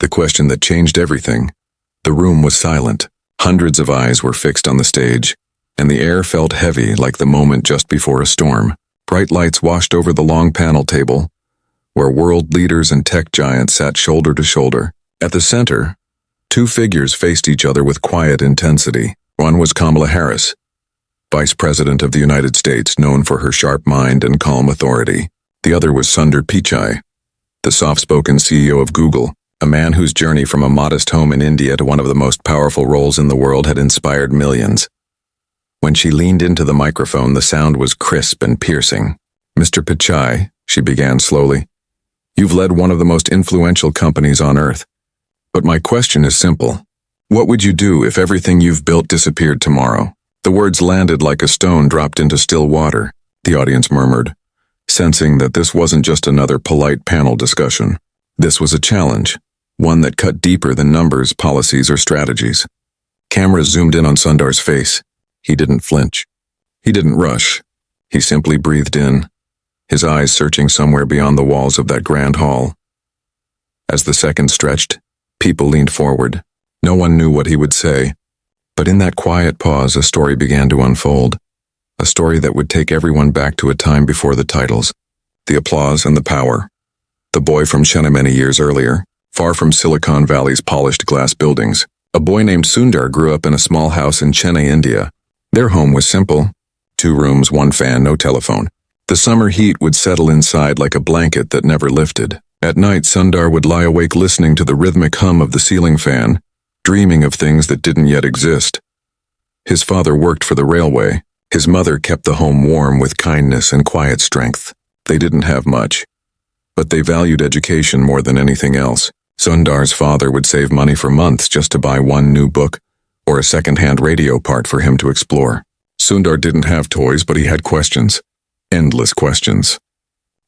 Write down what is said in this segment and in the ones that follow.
The question that changed everything. The room was silent. Hundreds of eyes were fixed on the stage, and the air felt heavy like the moment just before a storm. Bright lights washed over the long panel table, where world leaders and tech giants sat shoulder to shoulder. At the center, two figures faced each other with quiet intensity. One was Kamala Harris, Vice President of the United States, known for her sharp mind and calm authority. The other was Sundar Pichai, the soft-spoken CEO of Google, a man whose journey from a modest home in India to one of the most powerful roles in the world had inspired millions. When she leaned into the microphone, the sound was crisp and piercing. "Mr. Pichai," she began slowly, "you've led one of the most influential companies on earth. But my question is simple. What would you do if everything you've built disappeared tomorrow?" The words landed like a stone dropped into still water. The audience murmured, sensing that this wasn't just another polite panel discussion. This was a challenge, one that cut deeper than numbers, policies, or strategies. Cameras zoomed in on Sundar's face. He didn't flinch. He didn't rush. He simply breathed in, his eyes searching somewhere beyond the walls of that grand hall. As the seconds stretched, people leaned forward. No one knew what he would say. But in that quiet pause, a story began to unfold. A story that would take everyone back to a time before the titles, the applause, and the power. The boy from Chennai many years earlier, far from Silicon Valley's polished glass buildings. A boy named Sundar grew up in a small house in Chennai, India. Their home was simple. 2 rooms, 1 fan, no telephone. The summer heat would settle inside like a blanket that never lifted. At night, Sundar would lie awake listening to the rhythmic hum of the ceiling fan, dreaming of things that didn't yet exist. His father worked for the railway. His mother kept the home warm with kindness and quiet strength. They didn't have much, but they valued education more than anything else. Sundar's father would save money for months just to buy 1 new book or a second-hand radio part for him to explore. Sundar didn't have toys, but he had questions. Endless questions.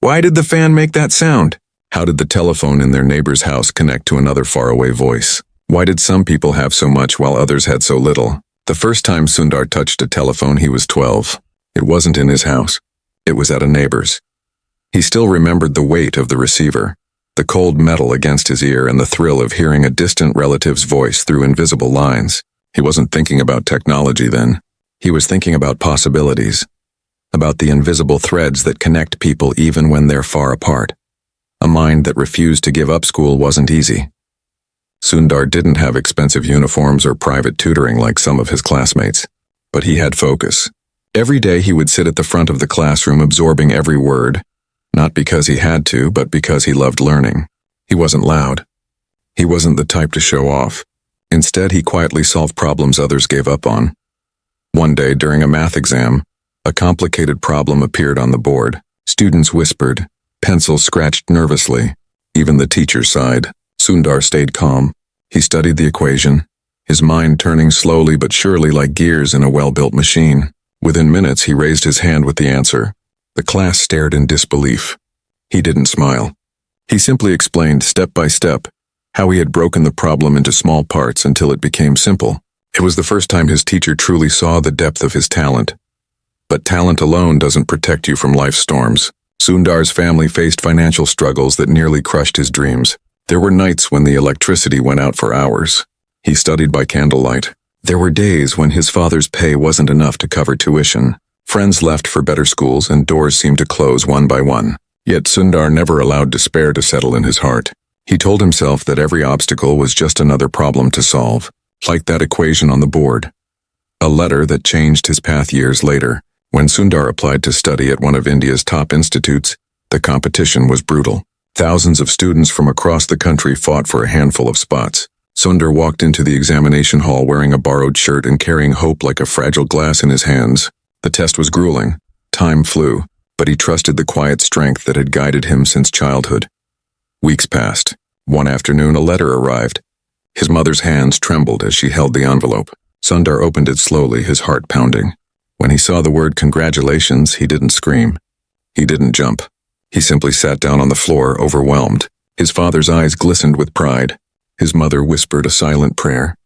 Why did the fan make that sound? How did the telephone in their neighbor's house connect to another faraway voice? Why did some people have so much while others had so little? The first time Sundar touched a telephone, he was 12. It wasn't in his house. It was at a neighbor's. He still remembered the weight of the receiver, the cold metal against his ear, and the thrill of hearing a distant relative's voice through invisible lines. He wasn't thinking about technology then. He was thinking about possibilities, about the invisible threads that connect people even when they're far apart. A mind that refused to give up school wasn't easy. Sundar didn't have expensive uniforms or private tutoring like some of his classmates, but he had focus. Every day he would sit at the front of the classroom absorbing every word, not because he had to, but because he loved learning. He wasn't loud. He wasn't the type to show off. Instead, he quietly solved problems others gave up on. One day, during a math exam, a complicated problem appeared on the board. Students whispered, pencils scratched nervously. Even the teacher sighed. Sundar stayed calm. He studied the equation, his mind turning slowly but surely like gears in a well-built machine. Within minutes, he raised his hand with the answer. The class stared in disbelief. He didn't smile. He simply explained, step by step, how he had broken the problem into small parts until it became simple. It was the first time his teacher truly saw the depth of his talent. But talent alone doesn't protect you from life's storms. Sundar's family faced financial struggles that nearly crushed his dreams. There were nights when the electricity went out for hours. He studied by candlelight. There were days when his father's pay wasn't enough to cover tuition. Friends left for better schools and doors seemed to close one by one. Yet Sundar never allowed despair to settle in his heart. He told himself that every obstacle was just another problem to solve, like that equation on the board. A letter that changed his path years later. When Sundar applied to study at one of India's top institutes, the competition was brutal. Thousands of students from across the country fought for a handful of spots. Sundar walked into the examination hall wearing a borrowed shirt and carrying hope like a fragile glass in his hands. The test was grueling. Time flew, but he trusted the quiet strength that had guided him since childhood. Weeks passed. One afternoon, a letter arrived. His mother's hands trembled as she held the envelope. Sundar opened it slowly, his heart pounding. When he saw the word congratulations, he didn't scream. He didn't jump. He simply sat down on the floor, overwhelmed. His father's eyes glistened with pride. His mother whispered a silent prayer.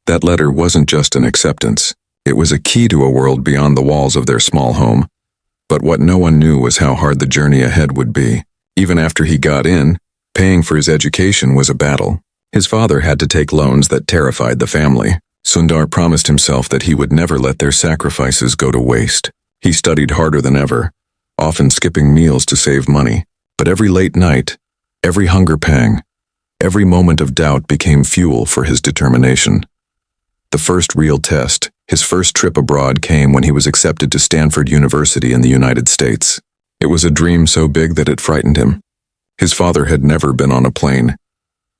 That letter wasn't just an acceptance. It was a key to a world beyond the walls of their small home. But what no one knew was how hard the journey ahead would be. Even after he got in, paying for his education was a battle. His father had to take loans that terrified the family. Sundar promised himself that he would never let their sacrifices go to waste. He studied harder than ever, often skipping meals to save money. But every late night, every hunger pang, every moment of doubt became fuel for his determination. The first real test, his first trip abroad, came when he was accepted to Stanford University in the United States. It was a dream so big that it frightened him. His father had never been on a plane,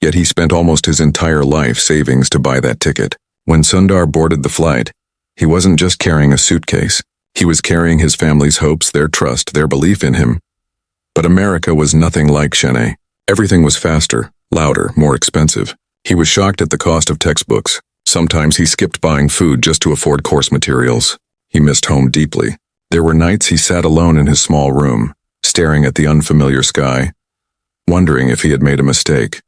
yet he spent almost his entire life savings to buy that ticket. When Sundar boarded the flight, he wasn't just carrying a suitcase. He was carrying his family's hopes, their trust, their belief in him. But America was nothing like Chennai. Everything was faster, louder, more expensive. He was shocked at the cost of textbooks. Sometimes he skipped buying food just to afford course materials. He missed home deeply. There were nights he sat alone in his small room, staring at the unfamiliar sky, wondering if he had made a mistake.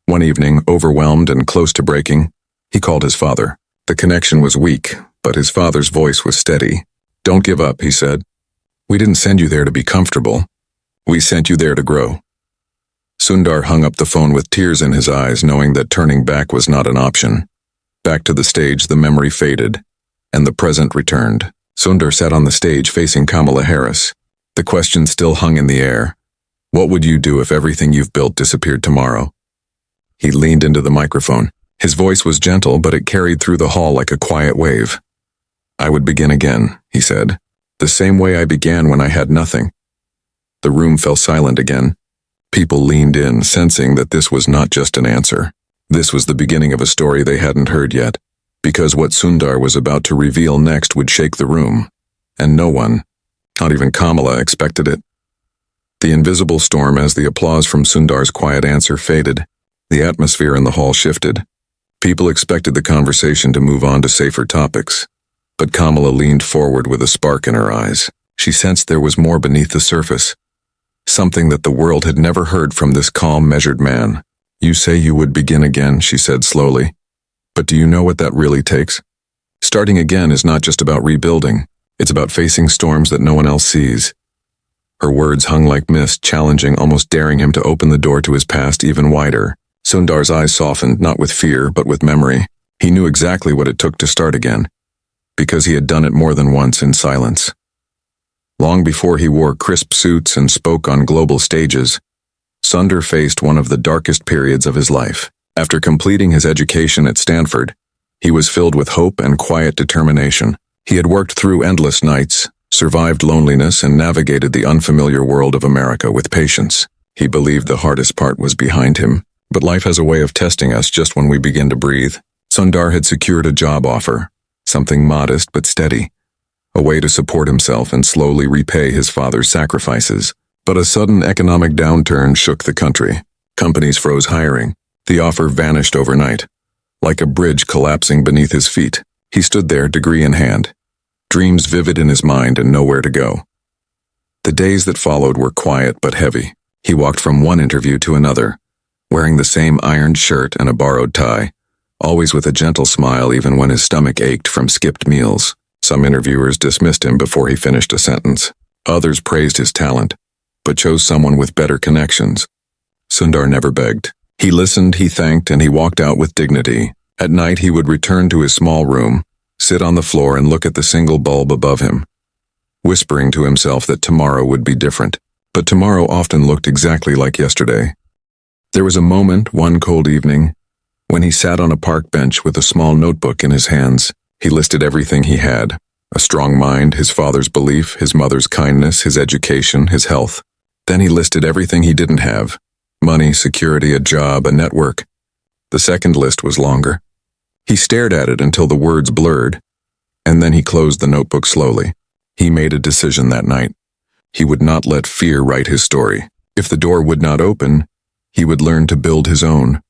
One evening, overwhelmed and close to breaking, he called his father. The connection was weak, but his father's voice was steady. "Don't give up," he said. "We didn't send you there to be comfortable. We sent you there to grow." Sundar hung up the phone with tears in his eyes, knowing that turning back was not an option. Back to the stage, the memory faded, and the present returned. Sundar sat on the stage facing Kamala Harris. The question still hung in the air. What would you do if everything you've built disappeared tomorrow? He leaned into the microphone. His voice was gentle, but it carried through the hall like a quiet wave. "I would begin again," he said. "The same way I began when I had nothing." The room fell silent again. People leaned in, sensing that this was not just an answer. This was the beginning of a story they hadn't heard yet, because what Sundar was about to reveal next would shake the room, and no one, not even Kamala, expected it. The invisible storm, as the applause from Sundar's quiet answer faded, the atmosphere in the hall shifted. People expected the conversation to move on to safer topics, but Kamala leaned forward with a spark in her eyes. She sensed there was more beneath the surface, something that the world had never heard from this calm, measured man. "You say you would begin again," she said slowly. "But do you know what that really takes? Starting again is not just about rebuilding. It's about facing storms that no one else sees." Her words hung like mist, challenging, almost daring him to open the door to his past even wider. Sundar's eyes softened, not with fear, but with memory. He knew exactly what it took to start again, because he had done it more than once in silence. Long before he wore crisp suits and spoke on global stages, Sundar faced one of the darkest periods of his life. After completing his education at Stanford, he was filled with hope and quiet determination. He had worked through endless nights, survived loneliness, and navigated the unfamiliar world of America with patience. He believed the hardest part was behind him, but life has a way of testing us just when we begin to breathe. Sundar had secured a job offer, something modest but steady, a way to support himself and slowly repay his father's sacrifices. But a sudden economic downturn shook the country. Companies froze hiring. The offer vanished overnight, like a bridge collapsing beneath his feet. He stood there, degree in hand, dreams vivid in his mind and nowhere to go. The days that followed were quiet but heavy. He walked from one interview to another, wearing the same ironed shirt and a borrowed tie, always with a gentle smile even when his stomach ached from skipped meals. Some interviewers dismissed him before he finished a sentence. Others praised his talent, but chose someone with better connections. Sundar never begged. He listened, he thanked, and he walked out with dignity. At night he would return to his small room, sit on the floor and look at the single bulb above him, whispering to himself that tomorrow would be different. But tomorrow often looked exactly like yesterday. There was a moment, one cold evening, when he sat on a park bench with a small notebook in his hands. He listed everything he had: a strong mind, his father's belief, his mother's kindness, his education, his health. Then he listed everything he didn't have: money, security, a job, a network. The second list was longer. He stared at it until the words blurred, and then he closed the notebook slowly. He made a decision that night. He would not let fear write his story. If the door would not open, he would learn to build his own.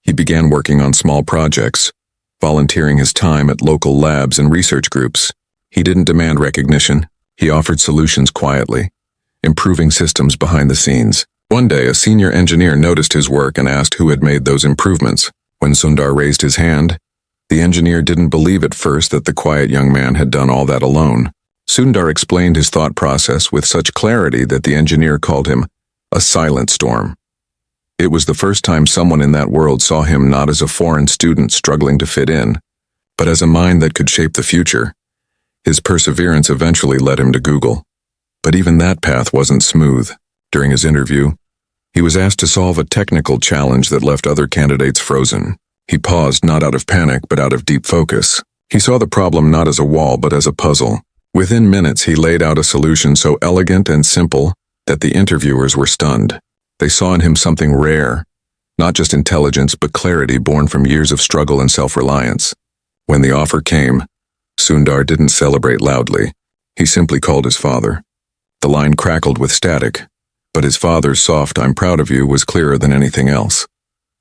He began working on small projects, volunteering his time at local labs and research groups. He didn't demand recognition. He offered solutions quietly, improving systems behind the scenes. One day, a senior engineer noticed his work and asked who had made those improvements. When Sundar raised his hand, the engineer didn't believe at first that the quiet young man had done all that alone. Sundar explained his thought process with such clarity that the engineer called him a silent storm. It was the first time someone in that world saw him not as a foreign student struggling to fit in, but as a mind that could shape the future. His perseverance eventually led him to Google. But even that path wasn't smooth. During his interview, he was asked to solve a technical challenge that left other candidates frozen. He paused not out of panic but out of deep focus. He saw the problem not as a wall but as a puzzle. Within minutes, he laid out a solution so elegant and simple that the interviewers were stunned. They saw in him something rare, not just intelligence but clarity born from years of struggle and self-reliance. When the offer came, Sundar didn't celebrate loudly. He simply called his father. The line crackled with static, but his father's soft "I'm proud of you" was clearer than anything else.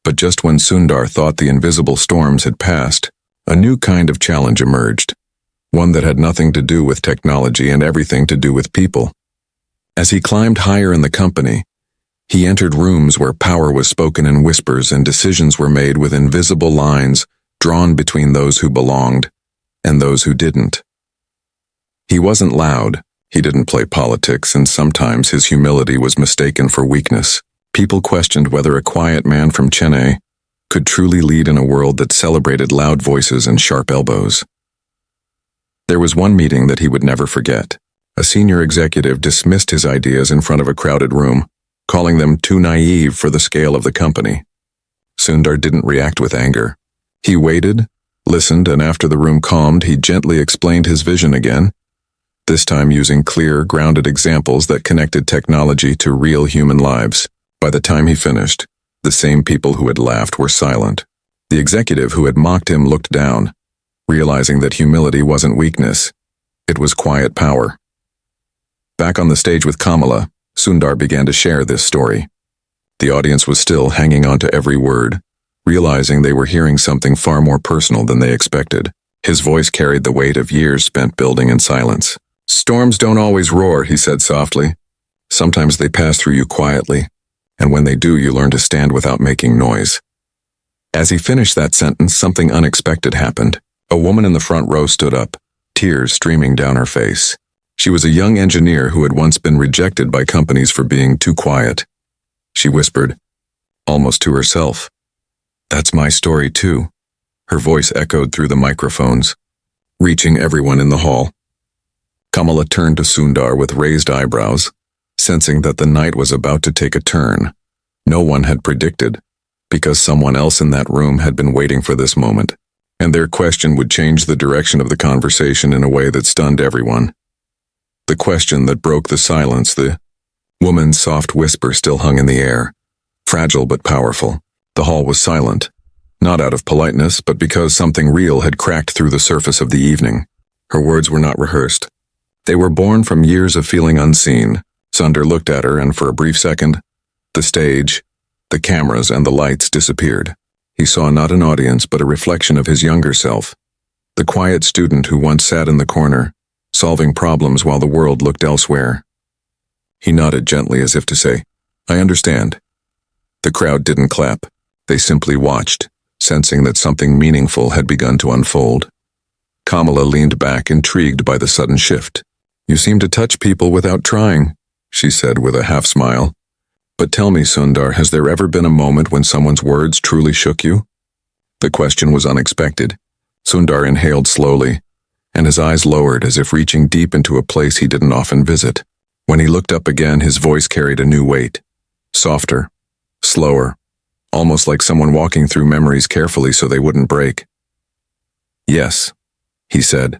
But just when Sundar thought the invisible storms had passed, a new kind of challenge emerged, one that had nothing to do with technology and everything to do with people. As he climbed higher in the company, he entered rooms where power was spoken in whispers and decisions were made with invisible lines drawn between those who belonged and those who didn't. He wasn't loud, he didn't play politics, and sometimes his humility was mistaken for weakness. People questioned whether a quiet man from Chennai could truly lead in a world that celebrated loud voices and sharp elbows. There was one meeting that he would never forget. A senior executive dismissed his ideas in front of a crowded room, calling them too naive for the scale of the company. Sundar didn't react with anger. He waited, listened, and after the room calmed, he gently explained his vision again, this time using clear, grounded examples that connected technology to real human lives. By the time he finished, the same people who had laughed were silent. The executive who had mocked him looked down, realizing that humility wasn't weakness, it was quiet power. Back on the stage with Kamala, Sundar began to share this story. The audience was still hanging on to every word, realizing they were hearing something far more personal than they expected. His voice carried the weight of years spent building in silence. "Storms don't always roar," he said softly. "Sometimes they pass through you quietly, and when they do, you learn to stand without making noise." As he finished that sentence, something unexpected happened. A woman in the front row stood up, tears streaming down her face. She was a young engineer who had once been rejected by companies for being too quiet. She whispered, almost to herself, "That's my story too." Her voice echoed through the microphones, reaching everyone in the hall. Kamala turned to Sundar with raised eyebrows, sensing that the night was about to take a turn no one had predicted, because someone else in that room had been waiting for this moment, and their question would change the direction of the conversation in a way that stunned everyone. The question that broke the silence, the woman's soft whisper still hung in the air, fragile but powerful. The hall was silent, not out of politeness, but because something real had cracked through the surface of the evening. Her words were not rehearsed. They were born from years of feeling unseen. Sundar looked at her, and for a brief second, the stage, the cameras, and the lights disappeared. He saw not an audience, but a reflection of his younger self, the quiet student who once sat in the corner, solving problems while the world looked elsewhere. He nodded gently as if to say, "I understand." The crowd didn't clap. They simply watched, sensing that something meaningful had begun to unfold. Kamala leaned back, intrigued by the sudden shift. "You seem to touch people without trying," she said with a half-smile. "But tell me, Sundar, has there ever been a moment when someone's words truly shook you?" The question was unexpected. Sundar inhaled slowly, and his eyes lowered as if reaching deep into a place he didn't often visit. When he looked up again, his voice carried a new weight, softer, slower, almost like someone walking through memories carefully so they wouldn't break. "Yes," he said.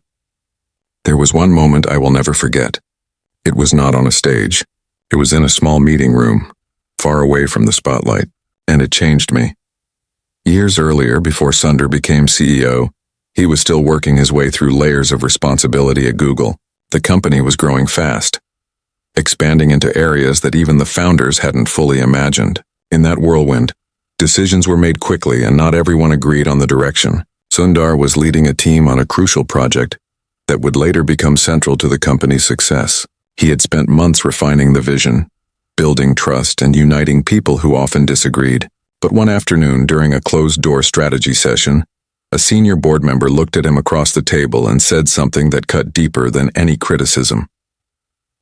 "There was one moment I will never forget. It was not on a stage. It was in a small meeting room, far away from the spotlight, and it changed me." Years earlier, before Sundar became CEO, he was still working his way through layers of responsibility at Google. The company was growing fast, expanding into areas that even the founders hadn't fully imagined. In that whirlwind, decisions were made quickly and not everyone agreed on the direction. Sundar was leading a team on a crucial project that would later become central to the company's success. He had spent months refining the vision, building trust, and uniting people who often disagreed. But one afternoon, during a closed-door strategy session, a senior board member looked at him across the table and said something that cut deeper than any criticism.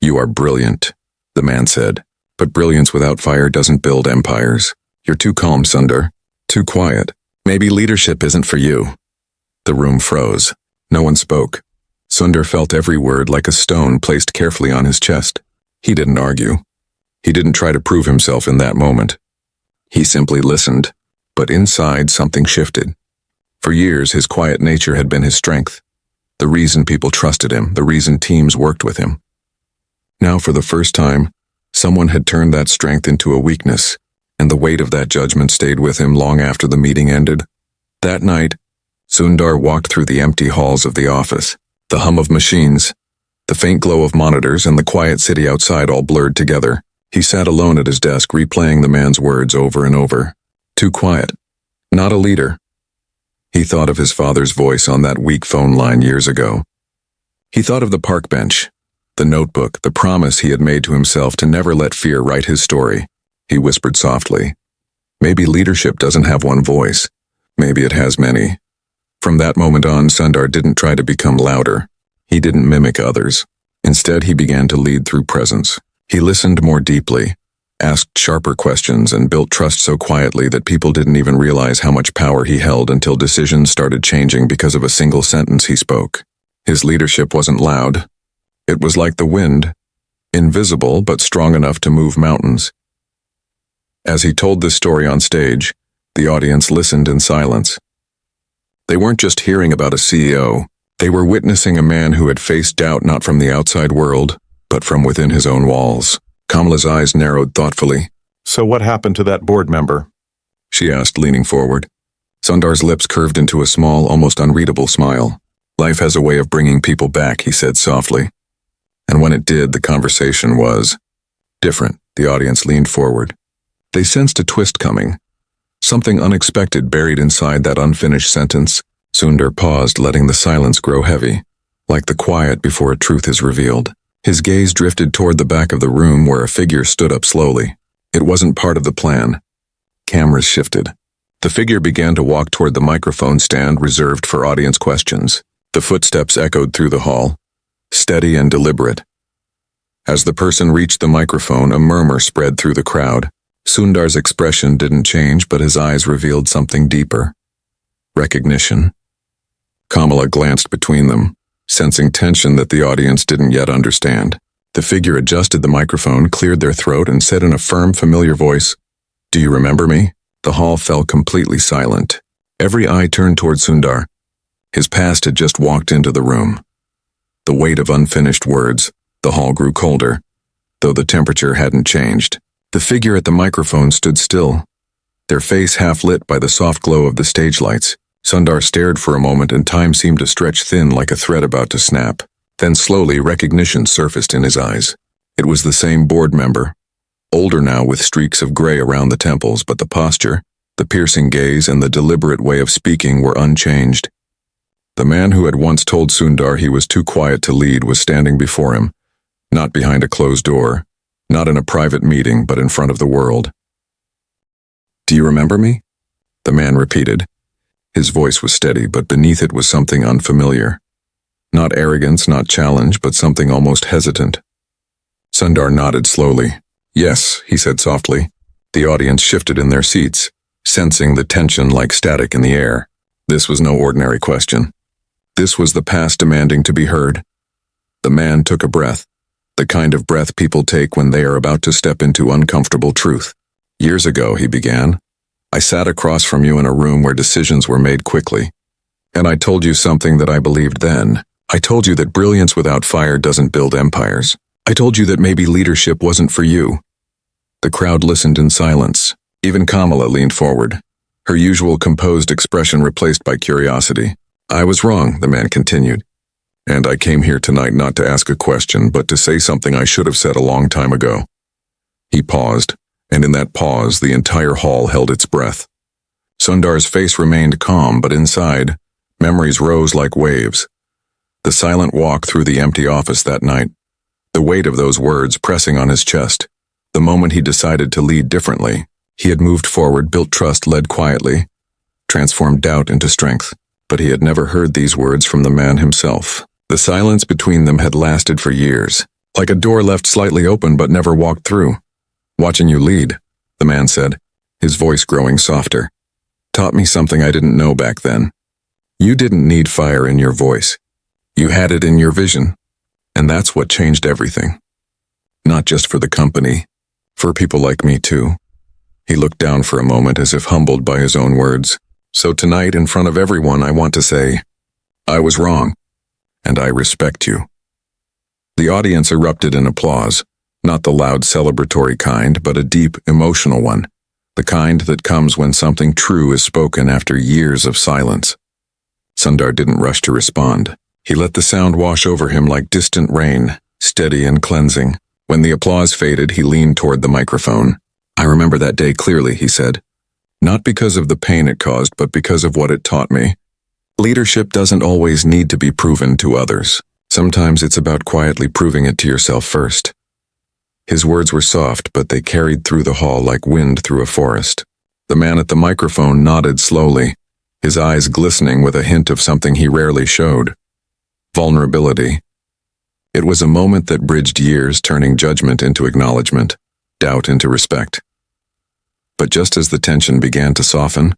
"You are brilliant," the man said, "but brilliance without fire doesn't build empires. You're too calm, Sundar. Too quiet. Maybe leadership isn't for you. The room froze. No one spoke. Sundar felt every word like a stone placed carefully on his chest. He didn't argue. He didn't try to prove himself in that moment. He simply listened, but inside something shifted. For years, his quiet nature had been his strength. The reason people trusted him, the reason teams worked with him. Now, for the first time, someone had turned that strength into a weakness, and the weight of that judgment stayed with him long after the meeting ended. That night, Sundar walked through the empty halls of the office. The hum of machines, the faint glow of monitors, and the quiet city outside all blurred together. He sat alone at his desk, replaying the man's words over and over. Too quiet. Not a leader. He thought of his father's voice on that weak phone line years ago. He thought of the park bench, the notebook, the promise he had made to himself to never let fear write his story. He whispered softly, "Maybe leadership doesn't have one voice. Maybe it has many." From that moment on, Sundar didn't try to become louder. He didn't mimic others. Instead, he began to lead through presence. He listened more deeply, asked sharper questions, and built trust so quietly that people didn't even realize how much power he held until decisions started changing because of a single sentence he spoke. His leadership wasn't loud. It was like the wind, invisible but strong enough to move mountains. As he told this story on stage, the audience listened in silence. They weren't just hearing about a CEO. They were witnessing a man who had faced doubt not from the outside world, but from within his own walls. Kamala's eyes narrowed thoughtfully. "So what happened to that board member?" she asked, leaning forward. Sundar's lips curved into a small, almost unreadable smile. "Life has a way of bringing people back," he said softly. And when it did, the conversation was different. The audience leaned forward. They sensed a twist coming. Something unexpected buried inside that unfinished sentence. Sundar paused, letting the silence grow heavy, like the quiet before a truth is revealed. His gaze drifted toward the back of the room where a figure stood up slowly. It wasn't part of the plan. Cameras shifted. The figure began to walk toward the microphone stand reserved for audience questions. The footsteps echoed through the hall, steady and deliberate. As the person reached the microphone, a murmur spread through the crowd. Sundar's expression didn't change, but his eyes revealed something deeper. Recognition. Kamala glanced between them, sensing tension that the audience didn't yet understand. The figure adjusted the microphone, cleared their throat, and said in a firm, familiar voice, "Do you remember me?" The hall fell completely silent. Every eye turned toward Sundar. His past had just walked into the room. The weight of unfinished words. The hall grew colder, though the temperature hadn't changed. The figure at the microphone stood still, their face half lit by the soft glow of the stage lights. Sundar stared for a moment, and time seemed to stretch thin like a thread about to snap. Then slowly, recognition surfaced in his eyes. It was the same board member, older now with streaks of gray around the temples, but the posture, the piercing gaze, and the deliberate way of speaking were unchanged. The man who had once told Sundar he was too quiet to lead was standing before him, not behind a closed door, not in a private meeting, but in front of the world. "Do you remember me?" the man repeated. His voice was steady, but beneath it was something unfamiliar. Not arrogance, not challenge, but something almost hesitant. Sundar nodded slowly. "Yes," he said softly. The audience shifted in their seats, sensing the tension like static in the air. This was no ordinary question. This was the past demanding to be heard. The man took a breath, the kind of breath people take when they are about to step into uncomfortable truth. "Years ago," he began, "I sat across from you in a room where decisions were made quickly. And I told you something that I believed then. I told you that brilliance without fire doesn't build empires. I told you that maybe leadership wasn't for you." The crowd listened in silence. Even Kamala leaned forward, her usual composed expression replaced by curiosity. "I was wrong," the man continued. "And I came here tonight not to ask a question, but to say something I should have said a long time ago." He paused, and in that pause, the entire hall held its breath. Sundar's face remained calm, but inside, memories rose like waves. The silent walk through the empty office that night, the weight of those words pressing on his chest, the moment he decided to lead differently. He had moved forward, built trust, led quietly, transformed doubt into strength. But he had never heard these words from the man himself. The silence between them had lasted for years, like a door left slightly open but never walked through. "Watching you lead," the man said. his voice growing softer. Taught me something I didn't know back then. You didn't need fire in your voice. You had it in your vision. And that's what changed everything. Not just for the company, for people like me too. He looked down for a moment as if humbled by his own words. So tonight, in front of everyone, I want to say, I was wrong, and I respect you. The audience erupted in applause, not the loud celebratory kind, but a deep, emotional one, the kind that comes when something true is spoken after years of silence. Sundar didn't rush to respond. He let the sound wash over him like distant rain, steady and cleansing. When the applause faded, he leaned toward the microphone. I remember that day clearly, he said. Not because of the pain it caused, but because of what it taught me. Leadership doesn't always need to be proven to others. Sometimes it's about quietly proving it to yourself first. His words were soft, but they carried through the hall like wind through a forest. The man at the microphone nodded slowly, his eyes glistening with a hint of something he rarely showed. Vulnerability. It was a moment that bridged years, turning judgment into acknowledgement, doubt into respect. But just as the tension began to soften,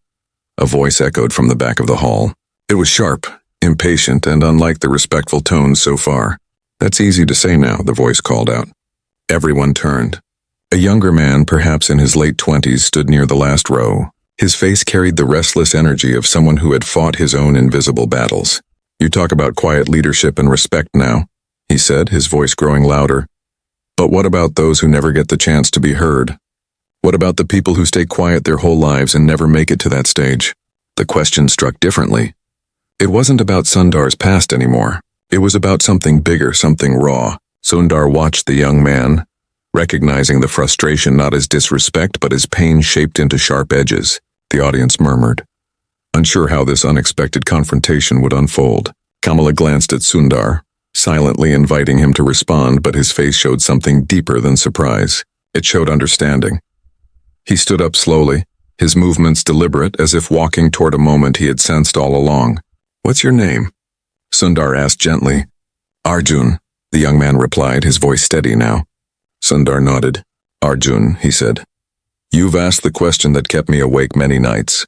a voice echoed from the back of the hall. It was sharp, impatient, and unlike the respectful tones so far. That's easy to say now, the voice called out. Everyone turned. A younger man, perhaps in his late 20s, stood near the last row. His face carried the restless energy of someone who had fought his own invisible battles. You talk about quiet leadership and respect now, he said, his voice growing louder. But what about those who never get the chance to be heard? What about the people who stay quiet their whole lives and never make it to that stage? The question struck differently. It wasn't about Sundar's past anymore. It was about something bigger, something raw. Sundar watched the young man, recognizing the frustration not as disrespect but as pain shaped into sharp edges. The audience murmured, unsure how this unexpected confrontation would unfold. Kamala glanced at Sundar, silently inviting him to respond, but his face showed something deeper than surprise. It showed understanding. He stood up slowly, his movements deliberate, as if walking toward a moment he had sensed all along. What's your name? Sundar asked gently. Arjun, the young man replied, his voice steady now. Sundar nodded. Arjun, he said. You've asked the question that kept me awake many nights.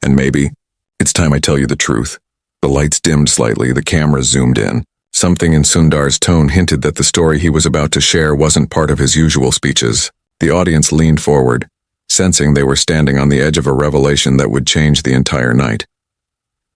And maybe it's time I tell you the truth. The lights dimmed slightly, the camera zoomed in. Something in Sundar's tone hinted that the story he was about to share wasn't part of his usual speeches. The audience leaned forward, sensing they were standing on the edge of a revelation that would change the entire night.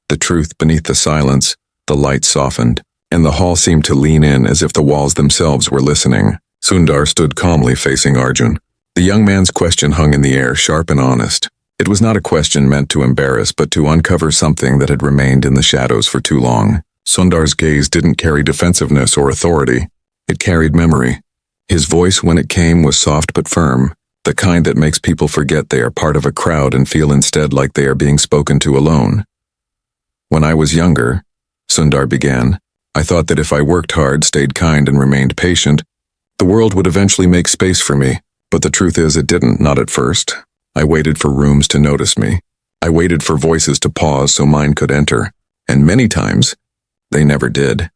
The truth beneath the silence, the light softened, and the hall seemed to lean in as if the walls themselves were listening. Sundar stood calmly facing Arjun. The young man's question hung in the air, sharp and honest. It was not a question meant to embarrass, but to uncover something that had remained in the shadows for too long. Sundar's gaze didn't carry defensiveness or authority. It carried memory. His voice, when it came, was soft but firm, the kind that makes people forget they are part of a crowd and feel instead like they are being spoken to alone. When I was younger, Sundar began, I thought that if I worked hard, stayed kind, and remained patient, the world would eventually make space for me. But the truth is, it didn't, not at first. I waited for rooms to notice me. I waited for voices to pause so mine could enter. And many times, they never did.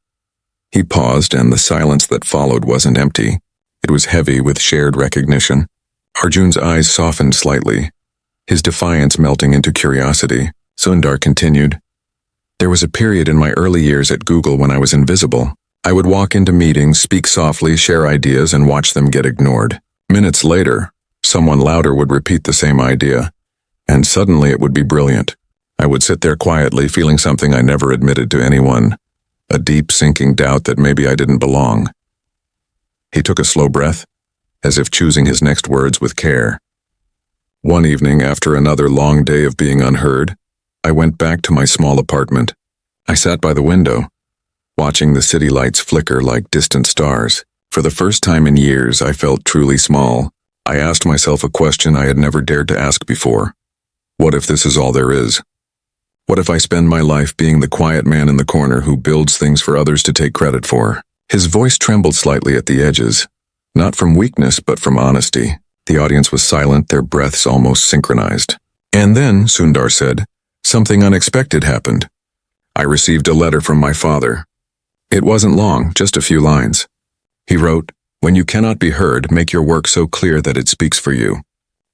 He paused, and the silence that followed wasn't empty. It was heavy with shared recognition. Arjun's eyes softened slightly, his defiance melting into curiosity. Sundar continued. There was a period in my early years at Google when I was invisible. I would walk into meetings, speak softly, share ideas, and watch them get ignored. Minutes later, someone louder would repeat the same idea, and suddenly it would be brilliant. I would sit there quietly, feeling something I never admitted to anyone, a deep, sinking doubt that maybe I didn't belong. He took a slow breath, as if choosing his next words with care. One evening, after another long day of being unheard, I went back to my small apartment. I sat by the window, watching the city lights flicker like distant stars. For the first time in years, I felt truly small. I asked myself a question I had never dared to ask before. What if this is all there is? What if I spend my life being the quiet man in the corner who builds things for others to take credit for? His voice trembled slightly at the edges, not from weakness but from honesty. The audience was silent, their breaths almost synchronized. And then, Sundar said, something unexpected happened. I received a letter from my father. It wasn't long, just a few lines. He wrote, when you cannot be heard, make your work so clear that it speaks for you.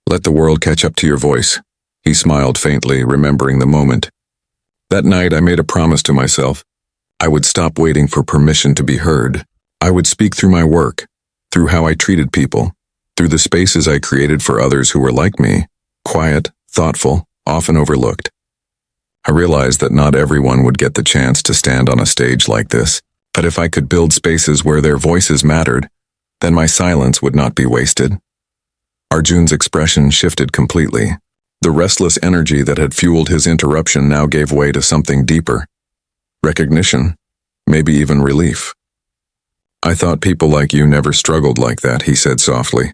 Let the world catch up to your voice. He smiled faintly, remembering the moment. That night I made a promise to myself. I would stop waiting for permission to be heard. I would speak through my work, through how I treated people, through the spaces I created for others who were like me, quiet, thoughtful, often overlooked. I realized that not everyone would get the chance to stand on a stage like this, but if I could build spaces where their voices mattered, then my silence would not be wasted. Arjun's expression shifted completely. The restless energy that had fueled his interruption now gave way to something deeper. Recognition, maybe even relief. I thought people like you never struggled like that, he said softly.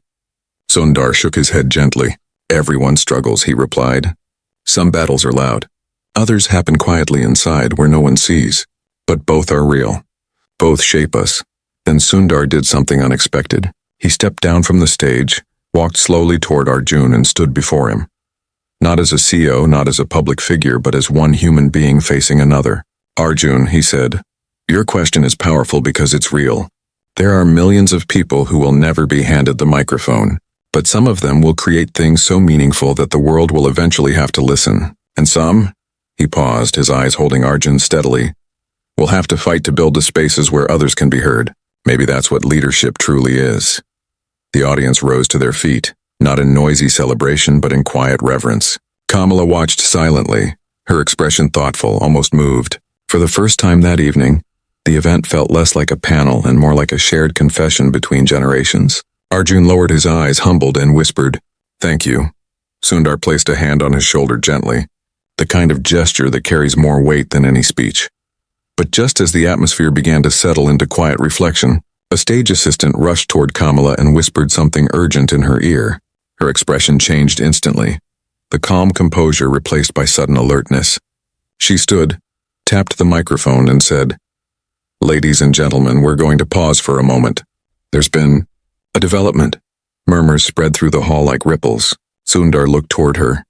Sundar shook his head gently. Everyone struggles, he replied. Some battles are loud. Others happen quietly inside where no one sees. But both are real. Both shape us. Then Sundar did something unexpected. He stepped down from the stage, walked slowly toward Arjun and stood before him. Not as a CEO, not as a public figure, but as one human being facing another. Arjun, he said, your question is powerful because it's real. There are millions of people who will never be handed the microphone, but some of them will create things so meaningful that the world will eventually have to listen. And some, he paused, his eyes holding Arjun steadily, will have to fight to build the spaces where others can be heard. Maybe that's what leadership truly is. The audience rose to their feet, not in noisy celebration but in quiet reverence. Kamala watched silently, her expression thoughtful, almost moved. For the first time that evening, the event felt less like a panel and more like a shared confession between generations. Arjun lowered his eyes, humbled, and whispered, "Thank you." Sundar placed a hand on his shoulder gently, the kind of gesture that carries more weight than any speech. But just as the atmosphere began to settle into quiet reflection, a stage assistant rushed toward Kamala and whispered something urgent in her ear. Her expression changed instantly, the calm composure replaced by sudden alertness. She stood, tapped the microphone, and said, "Ladies and gentlemen, we're going to pause for a moment. There's been a development." Murmurs spread through the hall like ripples. Sundar looked toward her,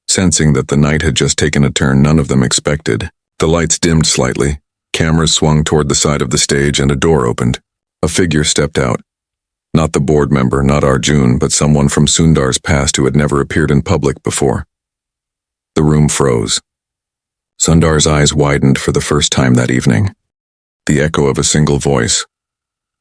sensing that the night had just taken a turn none of them expected. The lights dimmed slightly, cameras swung toward the side of the stage, and a door opened. A figure stepped out. Not the board member, not Arjun, but someone from Sundar's past who had never appeared in public before. The room froze. Sundar's eyes widened for the first time that evening. The echo of a single voice.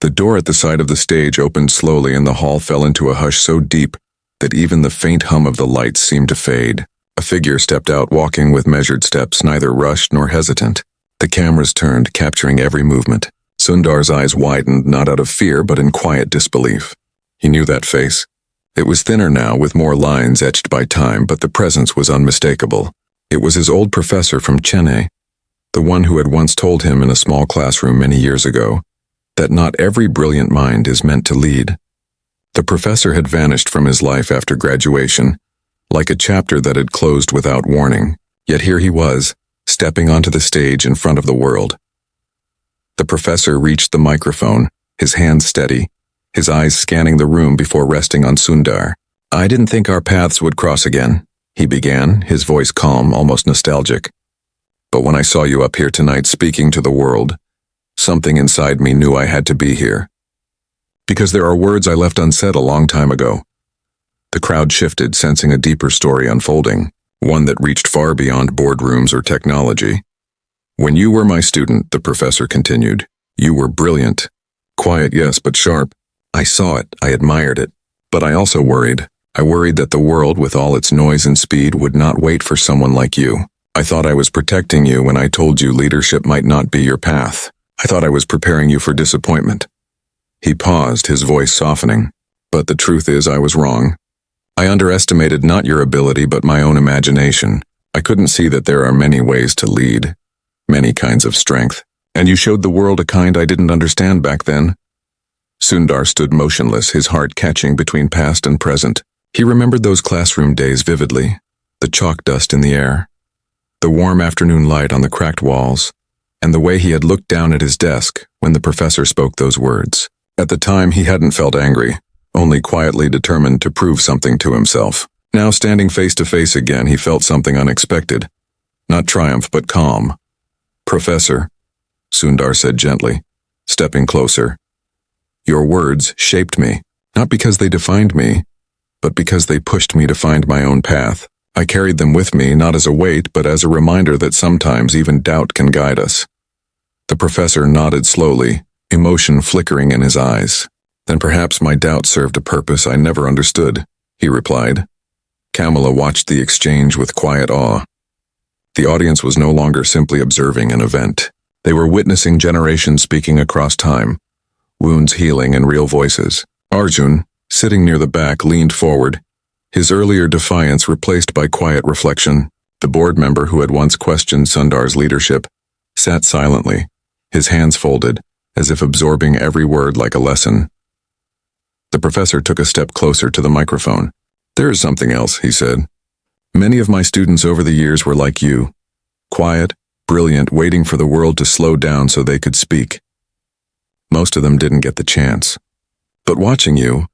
The door at the side of the stage opened slowly and the hall fell into a hush so deep that even the faint hum of the lights seemed to fade. A figure stepped out, walking with measured steps, neither rushed nor hesitant. The cameras turned, capturing every movement. Sundar's eyes widened, not out of fear, but in quiet disbelief. He knew that face. It was thinner now, with more lines etched by time, but the presence was unmistakable. It was his old professor from Chennai, the one who had once told him in a small classroom many years ago that not every brilliant mind is meant to lead. The professor had vanished from his life after graduation, like a chapter that had closed without warning. Yet here he was, stepping onto the stage in front of the world. The professor reached the microphone, his hands steady, his eyes scanning the room before resting on Sundar. "I didn't think our paths would cross again," he began, his voice calm, almost nostalgic. "But when I saw you up here tonight speaking to the world, something inside me knew I had to be here. Because there are words I left unsaid a long time ago." The crowd shifted, sensing a deeper story unfolding, one that reached far beyond boardrooms or technology. "When you were my student," the professor continued, "you were brilliant. Quiet, yes, but sharp. I saw it, I admired it. But I also worried. I worried that the world, with all its noise and speed, would not wait for someone like you. I thought I was protecting you when I told you leadership might not be your path. I thought I was preparing you for disappointment." He paused, his voice softening. "But the truth is I was wrong. I underestimated not your ability but my own imagination. I couldn't see that there are many ways to lead, many kinds of strength. And you showed the world a kind I didn't understand back then." Sundar stood motionless, his heart catching between past and present. He remembered those classroom days vividly, the chalk dust in the air, the warm afternoon light on the cracked walls, and the way he had looked down at his desk when the professor spoke those words. At the time, he hadn't felt angry, only quietly determined to prove something to himself. Now, standing face to face again, he felt something unexpected. Not triumph, but calm. "Professor," Sundar said gently, stepping closer, "your words shaped me, not because they defined me, but because they pushed me to find my own path. I carried them with me not as a weight, but as a reminder that sometimes even doubt can guide us. The professor nodded slowly, emotion flickering in his eyes. Then perhaps my doubt served a purpose I never understood, he replied. Kamala watched the exchange with quiet awe. The audience was no longer simply observing an event. They were witnessing generations speaking across time, wounds healing in real voices. Arjun, sitting near the back, leaned forward, his earlier defiance replaced by quiet reflection. The board member who had once questioned Sundar's leadership sat silently, his hands folded, as if absorbing every word like a lesson. The professor took a step closer to the microphone. "There is something else," he said. "Many of my students over the years were like you, quiet, brilliant, waiting for the world to slow down so they could speak. Most of them didn't get the chance. But watching you,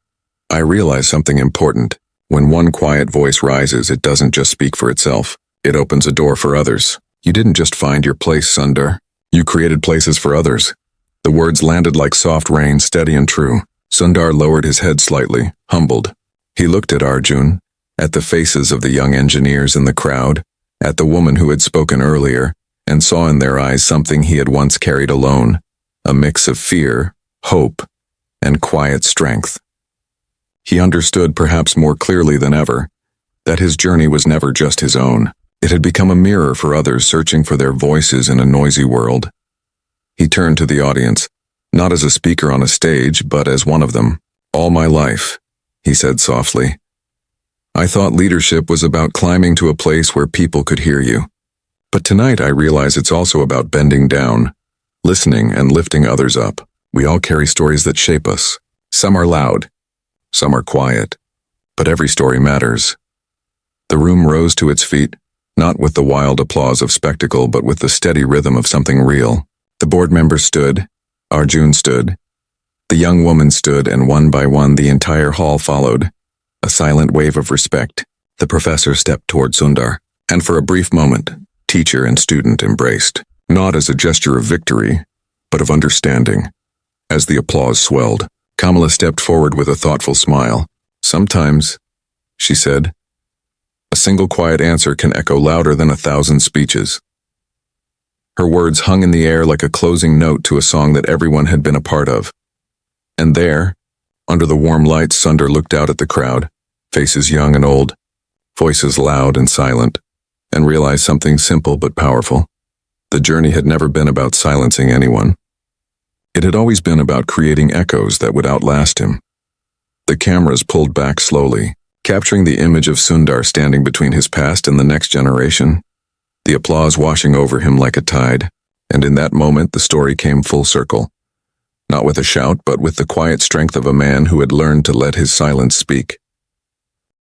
I realized something important. When one quiet voice rises, it doesn't just speak for itself. It opens a door for others. You didn't just find your place, Sundar. You created places for others." The words landed like soft rain, steady and true. Sundar lowered his head slightly, humbled. He looked at Arjun, at the faces of the young engineers in the crowd, at the woman who had spoken earlier, and saw in their eyes something he had once carried alone, a mix of fear, hope, and quiet strength. He understood, perhaps more clearly than ever, that his journey was never just his own. It had become a mirror for others searching for their voices in a noisy world. He turned to the audience, not as a speaker on a stage, but as one of them. "All my life," he said softly, "I thought leadership was about climbing to a place where people could hear you. But tonight I realize it's also about bending down, listening and lifting others up. We all carry stories that shape us. Some are loud, some are quiet, but every story matters." The room rose to its feet, not with the wild applause of spectacle, but with the steady rhythm of something real. The board members stood, Arjun stood, the young woman stood, and one by one the entire hall followed, a silent wave of respect. The professor stepped toward Sundar, and for a brief moment, teacher and student embraced, not as a gesture of victory, but of understanding. As the applause swelled, Kamala stepped forward with a thoughtful smile. "Sometimes," she said, "a single quiet answer can echo louder than 1,000 speeches." Her words hung in the air like a closing note to a song that everyone had been a part of. And there, under the warm lights, Sundar looked out at the crowd, faces young and old, voices loud and silent, and realized something simple but powerful. The journey had never been about silencing anyone. It had always been about creating echoes that would outlast him. The cameras pulled back slowly, capturing the image of Sundar standing between his past and the next generation, the applause washing over him like a tide, and in that moment the story came full circle. Not with a shout, but with the quiet strength of a man who had learned to let his silence speak.